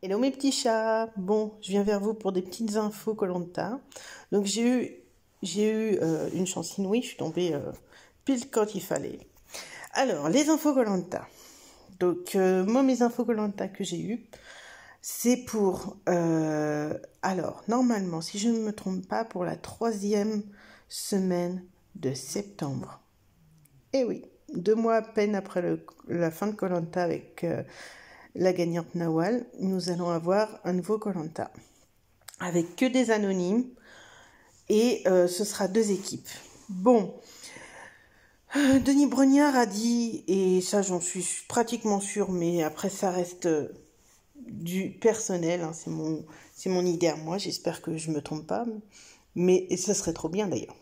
Hello mes petits chats. Bon, je viens vers vous pour des petites infos koh. Donc j'ai eu une chance inouïe, je suis tombée pile quand il fallait. Alors, les infos koh. Donc moi mes infos koh que j'ai eues, c'est pour alors normalement, si je ne me trompe pas, pour la 3e semaine de septembre. Eh oui, 2 mois à peine après la fin de koh avec la gagnante Nawal, nous allons avoir un nouveau koh avec que des anonymes et ce sera 2 équipes. Bon, Denis Brognard a dit, et ça j'en suis pratiquement sûre, mais après ça reste du personnel, hein, c'est mon idée à moi, j'espère que je me trompe pas, mais ce serait trop bien d'ailleurs.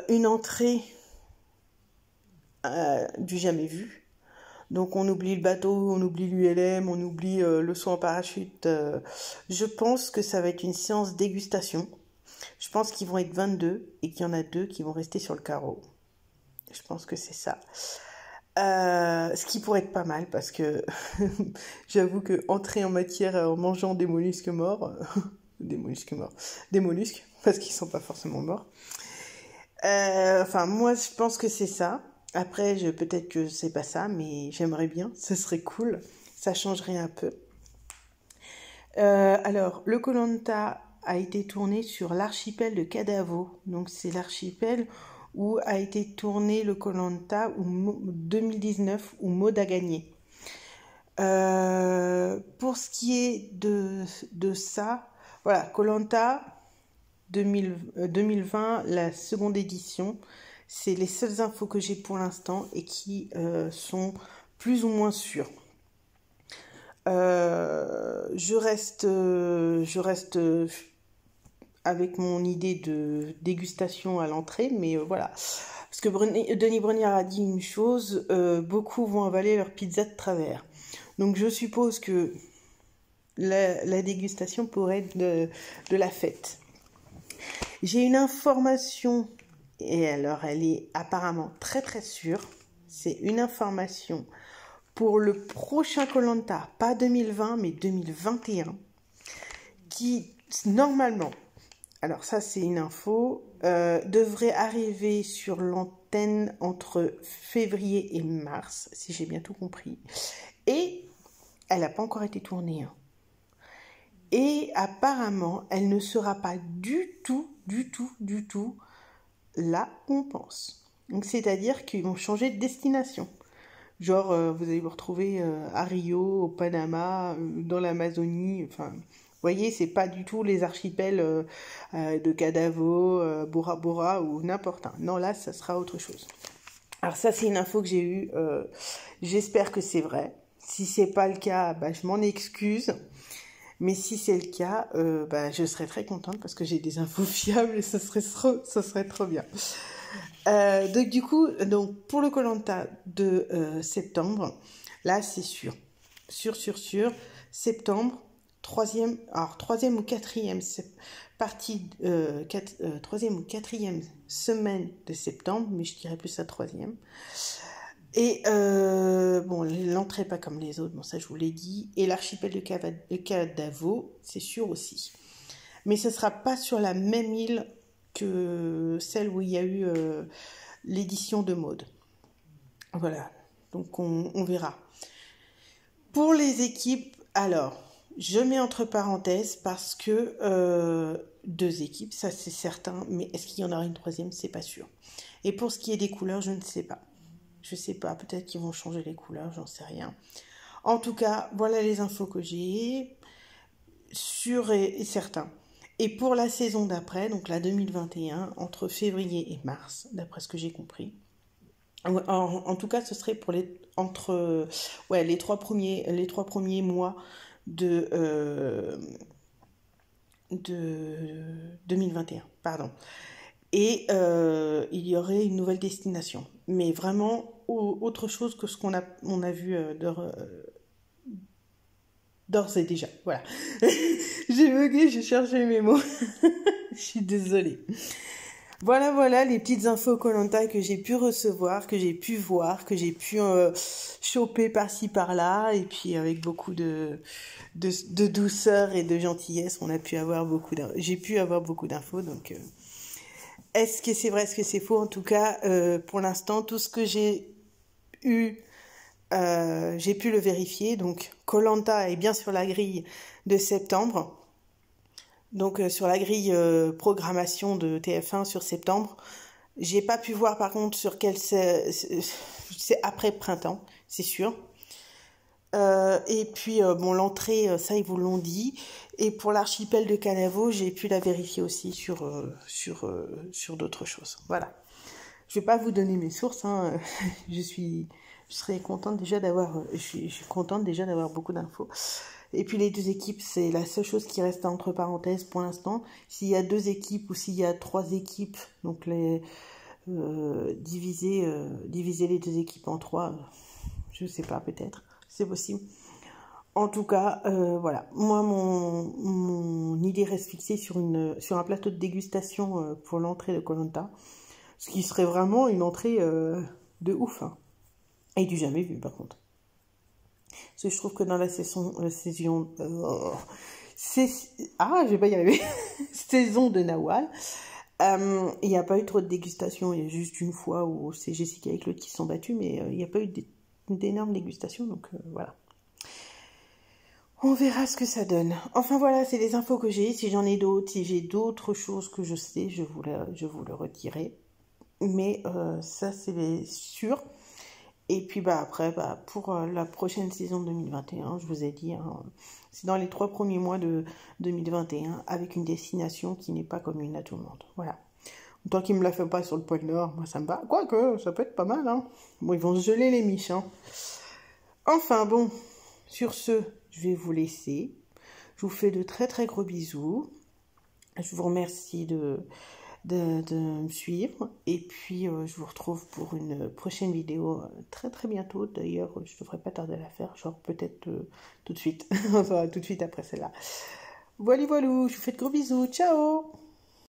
Une entrée du jamais vu. Donc on oublie le bateau, on oublie l'ULM, on oublie le saut en parachute. Je pense que ça va être une séance dégustation. Je pense qu'ils vont être 22 et qu'il y en a 2 qui vont rester sur le carreau. Je pense que c'est ça. Ce qui pourrait être pas mal parce que j'avoue que entrer en matière en mangeant des mollusques morts, des mollusques parce qu'ils sont pas forcément morts. Enfin moi je pense que c'est ça. Après, peut-être que c'est pas ça, mais j'aimerais bien, ce serait cool, ça changerait un peu. Alors, le koh a été tourné sur l'archipel de Kadavo, donc c'est l'archipel où a été tourné le koh 2019 où Maud a gagné. Pour ce qui est de ça, voilà, koh 2020, la seconde édition. C'est les seules infos que j'ai pour l'instant et qui sont plus ou moins sûres. Je reste avec mon idée de dégustation à l'entrée, mais voilà. Parce que Denis Brognard a dit une chose, beaucoup vont avaler leur pizza de travers. Donc je suppose que la dégustation pourrait être de la fête. J'ai une information, et alors elle est apparemment très très sûre. C'est une information pour le prochain koh, pas 2020 mais 2021, qui normalement, alors ça c'est une info, devrait arriver sur l'antenne entre février et mars, si j'ai bien tout compris. Et elle n'a pas encore été tournée. Et apparemment, elle ne sera pas du tout là où on pense. Donc c'est-à-dire qu'ils vont changer de destination. Genre, vous allez vous retrouver à Rio, au Panama, dans l'Amazonie. Enfin, vous voyez, c'est pas du tout les archipels de Kadavo, Bora Bora ou n'importe un. Non, là, ça sera autre chose. Alors ça, c'est une info que j'ai eue. J'espère que c'est vrai. Si c'est pas le cas, bah, je m'en excuse. Mais si c'est le cas, bah, je serais très contente parce que j'ai des infos fiables et ça serait trop bien. Donc du coup, donc pour le koh de septembre, là c'est sûr, septembre, troisième ou quatrième partie, troisième ou quatrième semaine de septembre, mais je dirais plus la troisième. Et bon, l'entrée pas comme les autres, bon ça je vous l'ai dit. Et l'archipel de Kadavo, c'est sûr aussi. Mais ce sera pas sur la même île que celle où il y a eu l'édition de Maud. Voilà, donc on verra. Pour les équipes, alors, je mets entre parenthèses parce que 2 équipes, ça c'est certain, mais est-ce qu'il y en aura une troisième, c'est pas sûr. Et pour ce qui est des couleurs, je ne sais pas. Je sais pas, peut-être qu'ils vont changer les couleurs, j'en sais rien. En tout cas, voilà les infos que j'ai, sûrs et certains. Et pour la saison d'après, donc la 2021, entre février et mars, d'après ce que j'ai compris. En tout cas, ce serait pour les 3 premiers mois de 2021, pardon. Et il y aurait une nouvelle destination, mais vraiment autre chose que ce qu'on a vu d'ores et déjà. Voilà. J'ai bugué, j'ai cherché mes mots. Je suis désolée. Voilà les petites infos koh que j'ai pu recevoir, que j'ai pu voir, que j'ai pu choper par-ci par-là, et puis avec beaucoup de douceur et de gentillesse, j'ai pu avoir beaucoup d'infos. Donc, est-ce que c'est vrai, est-ce que c'est faux? En tout cas, pour l'instant, tout ce que j'ai eu, j'ai pu le vérifier. Donc, koh est bien sur la grille de septembre. Donc sur la grille programmation de TF1 sur septembre, j'ai pas pu voir par contre sur quel c'est après printemps, c'est sûr. Et puis bon, l'entrée, ça ils vous l'ont dit. Et pour l'archipel de Canavo, j'ai pu la vérifier aussi sur d'autres choses. Voilà. Je vais pas vous donner mes sources, hein. Je serais contente déjà d'avoir, je suis contente déjà d'avoir beaucoup d'infos. Et puis les deux équipes, c'est la seule chose qui reste entre parenthèses pour l'instant. S'il y a deux équipes ou s'il y a trois équipes, donc diviser les deux équipes en trois, je sais pas, peut-être, c'est possible. En tout cas, voilà. Moi, mon idée reste fixée sur un plateau de dégustation pour l'entrée de koh Lanta, ce qui serait vraiment une entrée de ouf, hein. Et du jamais vu, par contre. Parce que je trouve que dans la saison je vais pas y arriver. Saison de Nawal, il n'y a pas eu trop de dégustation. Il y a juste une fois où c'est Jessica et Claude qui se sont battus, mais il n'y a pas eu d'énormes dégustations. Donc voilà. On verra ce que ça donne. Enfin voilà, c'est les infos que j'ai. Si j'en ai d'autres, si j'ai d'autres choses que je sais, je vous le redirai. Mais ça, c'est sûr. Et puis après, pour la prochaine saison 2021, je vous ai dit, hein, c'est dans les 3 premiers mois de 2021, avec une destination qui n'est pas commune à tout le monde. Voilà. Tant qu'ils ne me la font pas sur le pôle Nord, moi ça me va. Quoique, ça peut être pas mal, hein. Bon, ils vont se geler les miches, hein. Enfin bon, sur ce, je vais vous laisser. Je vous fais de très très gros bisous. Je vous remercie de me suivre, et puis je vous retrouve pour une prochaine vidéo très très bientôt. D'ailleurs, je ne devrais pas tarder à la faire, genre peut-être tout de suite, enfin tout de suite après celle-là. Voilà, je vous fais de gros bisous, ciao.